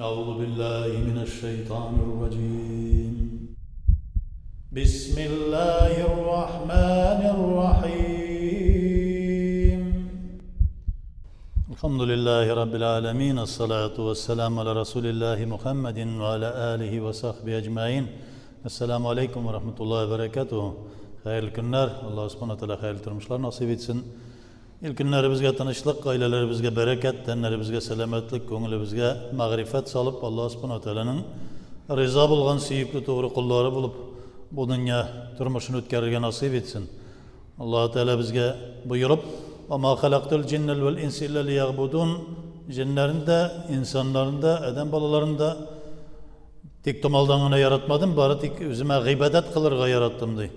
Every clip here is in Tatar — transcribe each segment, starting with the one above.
أعوذ بالله من الشيطان الرجيم بسم الله الرحمن الرحيم الحمد لله رب العالمين الصلاة والسلام على رسول الله محمد وعلى آله وصحبه أجمعين السلام عليكم ورحمة الله وبركاته Hayırlı günler. Allah subhanahu wa ta'ala hayırlı turmuşlar nasip etsin. İlk günlerimizge tanışlık, ailelerimizge bereket, tenlerimizge selametlik, gönlümüzge mağrifet salıp Allah subhanahu wa ta'ala'nın rıza bulgan suyuklu doğru kulları bulup bu dünya turmuşunu ötkererge nasip etsin. Allah Teala bizge buyurup وَمَا خَلَقْتُ الْجِنَّ وَالْاِنْسِ اِلَّا لِيَعْبُدُونَ Cinlerin de, insanların da, eden balaların da tek tomaldanına yaratmadım, bari tek üzüme gıybedet kılırga yarattım diye.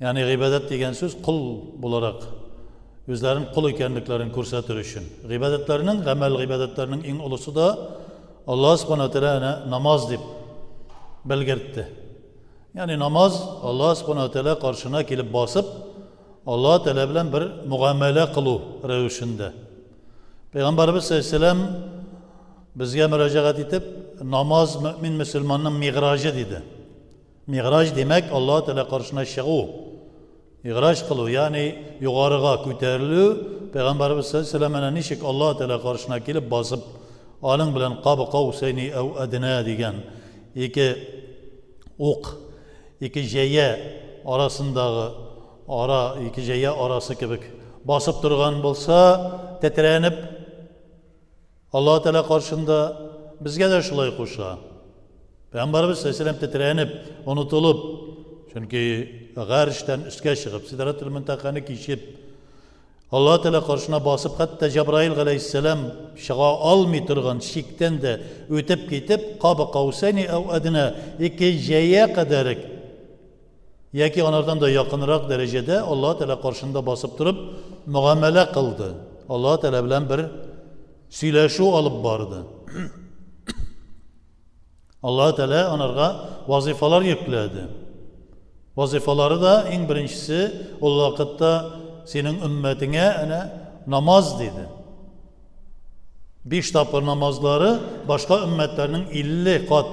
Yani gıybedet degen söz kul bularak, özlerin kul ekenliklerini ko'rsatir üçün. G'ibadetlerinin, amel g'ibadetlerinin en ulusu da Allah subhanahu teala namaz deb belgirtdi. Yani namaz Allah subhanahu teala karşına kelib basıp Allah teala bilan bir muamele kılu revişinde. Peygamberimiz sallallahu aleyhi ve sellem bizge müracaat etip namaz mümin Müslümanın mi'racı dedi. Mi'rac demek Allah teala karşına çıkuu. İğraç kılı yani yukarıga köterilü Peygamberimiz sallallahu aleyhi ve sellem'e nişik Allah Teala karşına gelip basıp alın bilen qab qavsayni ev adna degen iki ok iki jeye arasındağı iki jeye arası gibi basıp durgan bolsa tetrenip Allah Teala karşında bizge de şulay koşa. Peygamberimiz sallallahu aleyhi ve sellem tetrenip unutulup çünkü g'arishdan üstge çıkıp Sidratul Muntahanı kişip Allah Teala karşına basıp hatta Cebrail aleyhisselam çığa almay turgan şikten de ötüp ketip qab qavsayni ev adna iki jeye kadarık yaki onlardan da yakınırak derecede Allah Teala karşında basıp durup muamele kıldı. Allah Teala bilen bir söyleşu alıp bardı. Allah Teala onlara vazifalar yükledi. Vazifaları da en birincisi o vakitte senin ümmetine namaz dedi. 5 tapır namazları başka ümmetlerinin 50 kat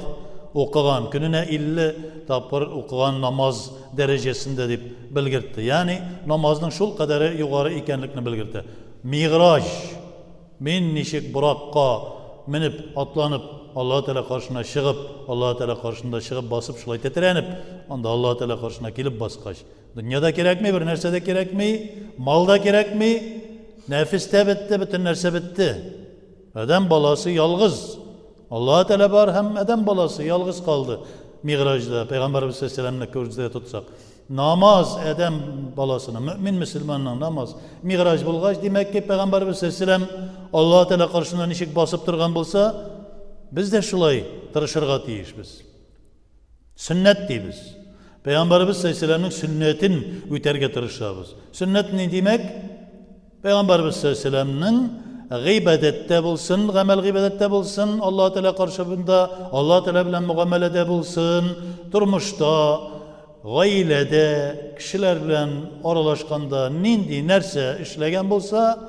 okugan, gününe 50 tapır okugan namaz derecesinde deyip bilgirdi. Yani namazın şul kadarı yukarı ekenlikini bilgirdi. Mi'raj, men nişik burakka minip atlanıp Allah Teala karşına çıkıp, Allah Teala karşında çıkıp basıp şulay tetrenip, onda Allah Teala karşına gelip basqaç. Dünyada gerek mi, bir nersede gerek mi, malda gerek mi, nefiste bitti, bütün nerse bitti. Adam balası yalğız. Allah Teala var hem adam balası yalğız kaldı. Mi'rajda, Peygamberimiz sallallahu aleyhi ve sellem'le körüzde tutsak. Namaz adam balasının, mümin Müslümanın namaz. Mi'raj bulgaç demek ki Peygamberimiz sallallahu aleyhi ve sellem Allah Teala karşına nişik basıp durgan bolsa, biz de şulay tırışırga tiyişmiz. Sünnet deymiz. Peygamberimiz sallallahu aleyhi ve sellem'in sünnetin öterge tırışabız. Sünnet ne demek? Peygamberimiz sallallahu aleyhi ve sellem'in gıybedette bulsun, gamel gıybedette bulsun, Allah Teala karşısında Allah Teala bilen muamelede bulsun, durmuşta, gailede, kişiler bilen aralaşkanda nindi nerse işlegen bulsa,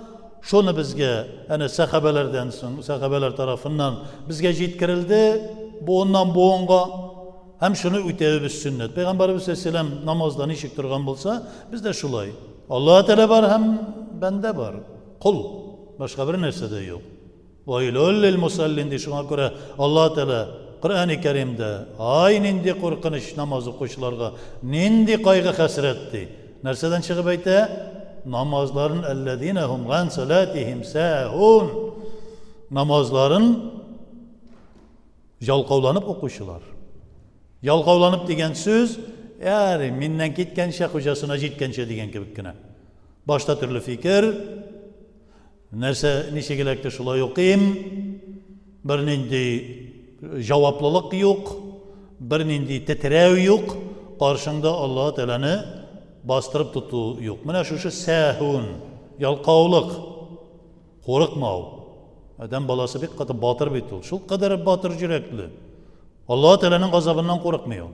şunu bizge, yani sahabelerden sonra, sahabeler tarafından bizge yetkirildi, bu ondan bu onga, hem şunu öteviz sünnet. Peygamberimiz sallallahu aleyhi ve sellem namazdan işik durgan bulsa, biz de şulay. Allah Teala var hem bende var. Kul, başka bir nerse de yok. Vaylul lil musallin diye şuna göre Allah Teala Kur'an-ı Kerim'de aynı korkunç namazı koşularga, nindi kaygı hasretti. Nerseden çıkıp ayte? Namazların ellezinehum gan salatihim sahun. Namazların yalqavlanıp okuşular. Yalqavlanıp degen söz, yani minden gitkençe hocasına gitkençe degen kibikine. Başta türlü fikir, nerse nişegilekte şulay okuyayım, birinin cavaplılık yok, birinin tetrev yok, karşında Allah Teala'nı bastırıp tutu yok. Mine şu sahun, yalqavlık, korkmav. Adam balası bir katı batır bit ol. Şu kadar batır yürekli. Allah Teala'nın gazabından korkmuyor.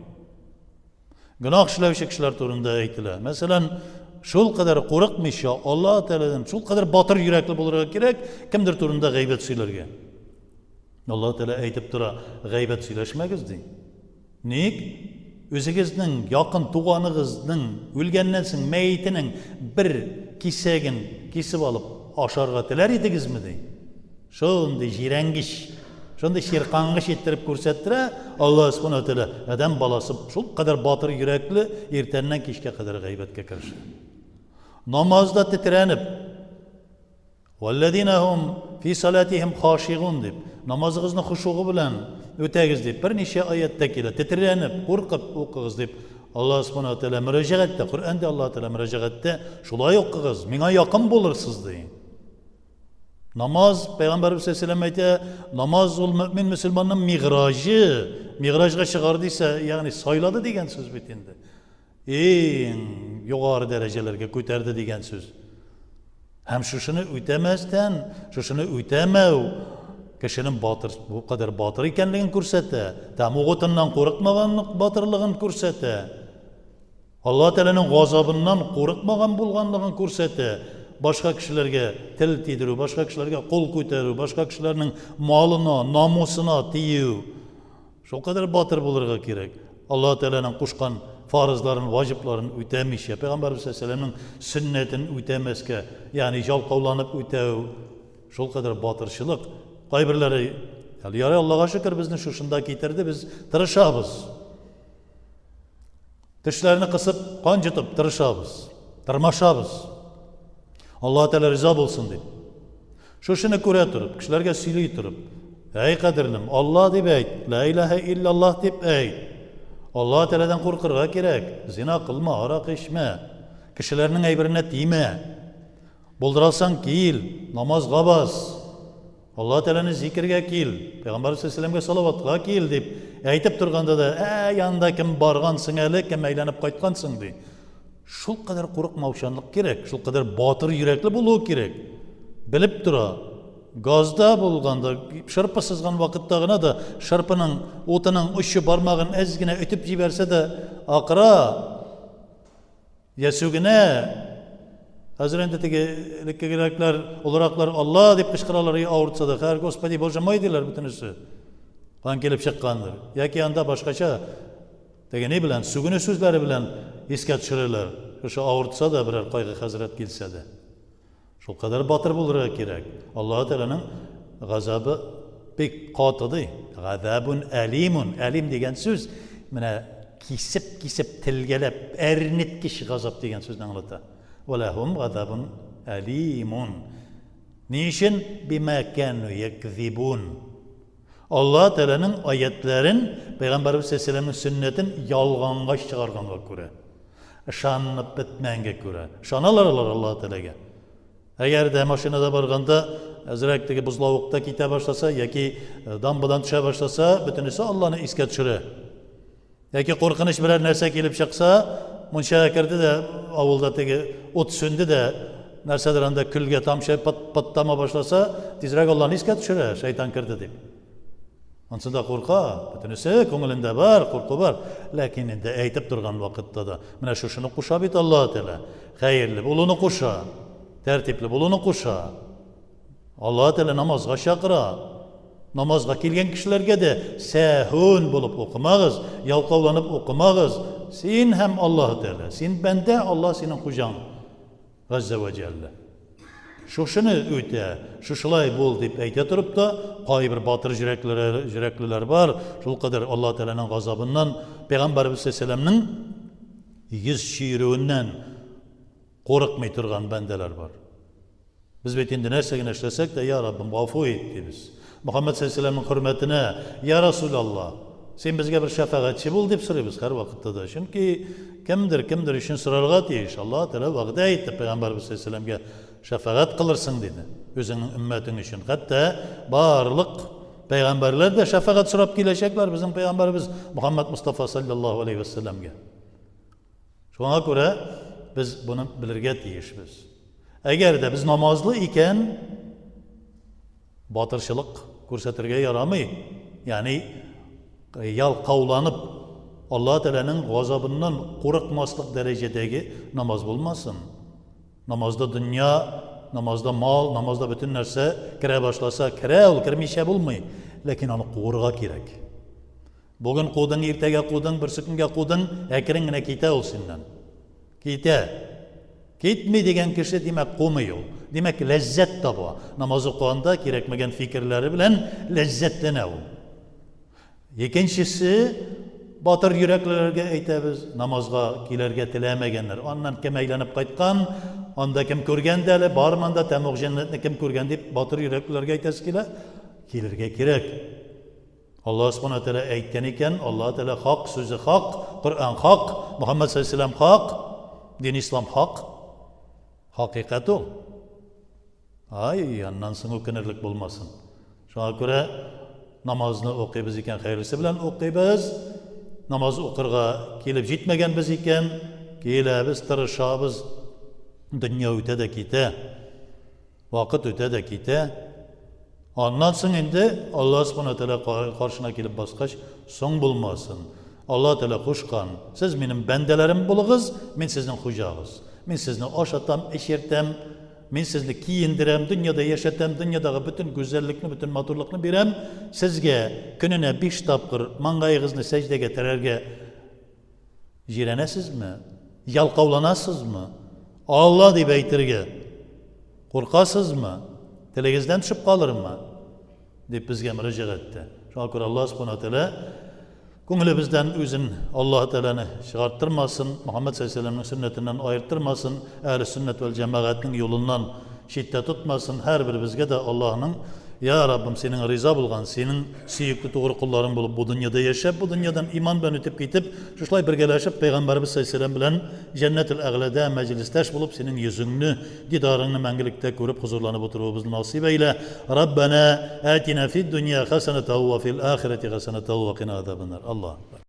Günah işlevşi kişiler turunda aytiler. Mesela şu kadar korkmuş ya Allah Teala'dan şu kadar batır yürekli bulurga gerek kimdir turunda gıybet söylerge. Allah Teala aytib tura, g'aybat сөйләшмәгез ди. Ник? Өзегезнең, якын туганыгызның, үлгәннән соң мәйтенең бер кисәген кисеп алып ашарга теләр идегезме ди. Шундый җирәнгеш, шундый ширкангыш иттереп күрсәттерә Алла Субханаһу Тәала адам баласы шул кадәр батыр йөрәкле иртәннән кичкә кадәр гайбәткә керешә. Намазда тетрәнеп, وَالَّذِينَ هُمْ فِي صَلَاتِهِمْ خَاشِعُونَ дип, намазыгызны хушугы белән үтәгез дип берничә аятта килә. Тетрәнеп, куркып укыгыз дип Алла Субханаһу Тәала мөрәҗәгатьтә, Коръәндә Алла Тәала мөрәҗәгатьтә шулай укыгыз, миңа якын булырсыз ди. Намаз, Пәйгамбәрбез сәлләлләһу алейһи ва сәлләм намаз ул мөмин мөселманның мигражы, мигражга чыгар дисә, ягъни сайлады дигән сүз бит инде. Ең югары дәрәҗәләргә күтәрде дигән сүз. Һәм шушыны үтәмәстән, шушыны үтәмәү кешенең батыр, бу кадәр батыр икәнлеген күрсәтә, тәмугытыннан курыкмаган батырлыгын күрсәтә. Алла Тәаләнең газабыннан курыкмаган булганлыгын күрсәтә. Башка кешеләргә тел тидерү, башка кешеләргә кул күтәрү, башка кешеләрнең малына, намусына тию. Шул кадәр батыр булырга кирәк. Алла Тәаләнең кушкан фарызларын, ваҗипларын үтәмичә, Пәйгамбәрбез сәлләлләһу сүннәтен үтәмәскә, ягъни жалкауланып үтәү, шул кадәр батырчылык. Кайберләре, ярый, Аллага шөкер, безне шушында китерде, без тырышабыз. Тешләрне кысып, кан җитеп тырышабыз, тырмашабыз. Алла Тәала риза булсын дип. Шушыны күрә турып, кешеләргә сөйли турып, әй кадерлем, Алла дип әйт, ла илаһа иллаллаһ дип әйт. Алла Тәаләдән куркырга кирәк. Зина кылма, арак эчмә, кешеләрнең әйберенә тимә. Булдырасаң кил, намазга бас. Алла Тәаләне зикергә кил, Пәйгамбәр сәлләмгә салаватка кил дип әйтеп торганда да, янда кем баргансың әле, кем әйләнеп кайткансың ди. Шул кадәр курыкмаучанлык кирәк, шул кадәр батыр йөрәкле булу кирәк. Белеп тора, газда булганда, шырпы сызган вакытта гына да шырпының утының учы бармагын әз генә үтеп җибәрсә дә, акыра ясүгенә хәзер инде теге улыраклар Алла дип кычкыралар, авыртса да, хәр Господи, Боже мой диләр бөтенесе. Кан килеп чыккандыр. Яки анда башкача теге ни белән, сүгенү сүзләре белән искә төшерәләр. Шушы авыртса да берәр кайгы хәзрәт килсә дә. Шул кадәр батыр булырга кирәк. Алла Тәаләнең газабы бик каты ди. Газабун алимун. Алим дигән сүз менә кисеп телгәләп, әрниткеч газап дигән сүзне аңлата. Валахум газабун алимун. Ни өчен? Бима кану якзибун. Алла Тәаләнең аятларын, Пәйгамбәрбез сәлләлләһу сүннәтен ялганга чыгарганга күрә. Ышанып бетмәнгә күрә. Ышаналар Алла Тәаләгә. Әгәр дә машинада барганда, әзрәк теге бузлавыкта китә башласа, яки дамбадан төшә башласа, бөтенесе Алланы искә төшерә. Яки куркыныч берәр нәрсә килеп чыкса, мунчага керде дә, авылда теге ут сүнде дә, нәрсәдер анда күлгә тамчы паттама башласа, тизрәк Алланы искә төшерә, шайтан керде дип. Ансында курка, бөтенесе күңелендә бар, курку бар. Ләкин инде әйтеп торган вакытта да, менә шушыны куша бит Алла Тәала. Хәерле булуны куша, тәртипле булуны куша. Алла Тәала намазга чакыра. Намазга килгән кешеләргә дә сәһүн булып укымагыз, ялкауланып укымагыз. Син һәм Алла Тәала, син бәндә, Алла синең хуҗаң. Азза ва җалла. Шушыны үтә, шушылай бул дип әйтә торып та, кайбер батыр йөрәклеләр бар, шул кадәр Алла Тәаләнең газабыннан, Пәйгамбәрбез сәлләлләһу йөз чирүеннән курыкмый торган бәндәләр бар. Без бит инде нәрсә генә эшләсәк тә, я Раббым, гафу ит дибез. Мөхәммәд сәлләлләһу хөрмәтенә, я Расулалла, син безгә бер шәфәгатьче бул дип сорыйбыз һәр вакытта да. Чөнки кемдер өчен сорарга тиеш. Алла Тәала вәгъдә итте Пәйгамбәрбез сәлләлләһүгә шәфәгать кылырсың диде. Үзеңнең өммәтең өчен. Хәтта барлык пәйгамбәрләр дә шәфәгать сорап киләчәкләр безнең пәйгамбәрбез Мөхәммәд Мустафа саллаллаһу алейхи ва сәлләмгә. Шуңа күрә без буны белергә тиешбез. Әгәр дә без намазлы икән, батырчылык күрсәтергә ярамый. Ягъни ялкауланып, Алла Тәаләнең газабыннан курыкмаслык дәрәҗәдәге намаз булмасын. Намазда дөнья, намазда мал, намазда бөтен нәрсә керә башласа, керә ул, кермичә булмый. lekin аны куырга кирәк. Бүген кудың, иртәгә кудың, берсе көнгә кудың, әкрен генә китә ул синнән. Китә. Китми дигән кеше димәк кумый ул. Димәк ләззәт таба. Намаз укыганда кирәкмәгән фикерләре белән ләззәтләнә ул. Икенчесе, батыр йөрәкләргә әйтәбез, намазга килергә теләмәгәннәр. Аннан кем әйләнеп кайткан, анда кем күргәндә әле, барманда тәмуг җәннәтне кем күргән дип батыр йөрәкләргә әйтәс килә, килергә кирәк. Аллаһ Субханаһу ва Тәала әйткән икән, Аллаһ Тәала хак, сүзе хак, Коръән хак, Мөхәммәд саллаллаһу алейһи ва саллям хак, дин ислам хак. Хакыйкать ул. Аннан соң үкенерлек булмасын. Шуңа күрә намазны укыйбыз икән, хәерлесе белән укыйбыз. Намаз укырга килеп җитмәгәнбез икән, киләбез, тырышабыз. Дөнья үтә дә китә. Вакыт үтә дә китә. Аннан соң инде Аллаһ Субханаһу ва Тәала каршына килеп баскач, соң булмасын. Аллаһ Тәала кушкан. Сез минем бәндәләрем булыгыз, мин сезнең хуҗагыз. Мин сезне ашатам, эчертәм, мин сезне киендерәм, дөньяда яшәтәм, дөньядагы бөтен гүзәллекне, бөтен матурлыкны бирәм. Сезгә көненә 5 тапкыр маңгайыгызны сәҗдәгә терәргә җирәнәсезме? Ялкауланасызмы? Алла дип әйтергә куркасызмы? Телегездән төшеп калырмы? Дип безгә мөрәҗәгать итте. Шуңа күрә Аллаһ Субханаһу ва Тәала күңелебездән үзен Аллаһ Тәаланы чыгартырмасын, Мөхәммәд саллаллаһу алейһи ва сәлләмнең сөннәтеннән аерттырмасын, әһле сөннәт вәл җәмәгатьнең юлыннан читтә тотмасын. Һәрберебезгә дә Аллаһның Я Раббым, синең риза булган, синең сөйекле тугры кулларың булып бу дөньяда яшәп, бу дөньядан иман белән үтеп китеп, шулай бергәләшеп Пәйгамбәрбез саллаллаһу алейһи ва сәлләм белән Җәннәтул Әгъләдә мәҗлестәш булып, синең йөзеңне, дидарыңны мәңгелекдә күреп хузурланып утыруыбызны насыйп әйлә. Раббана атина фид дөнья хасанатан ва фил ахирати хасанатан ва қина азабан нар. Аллаһ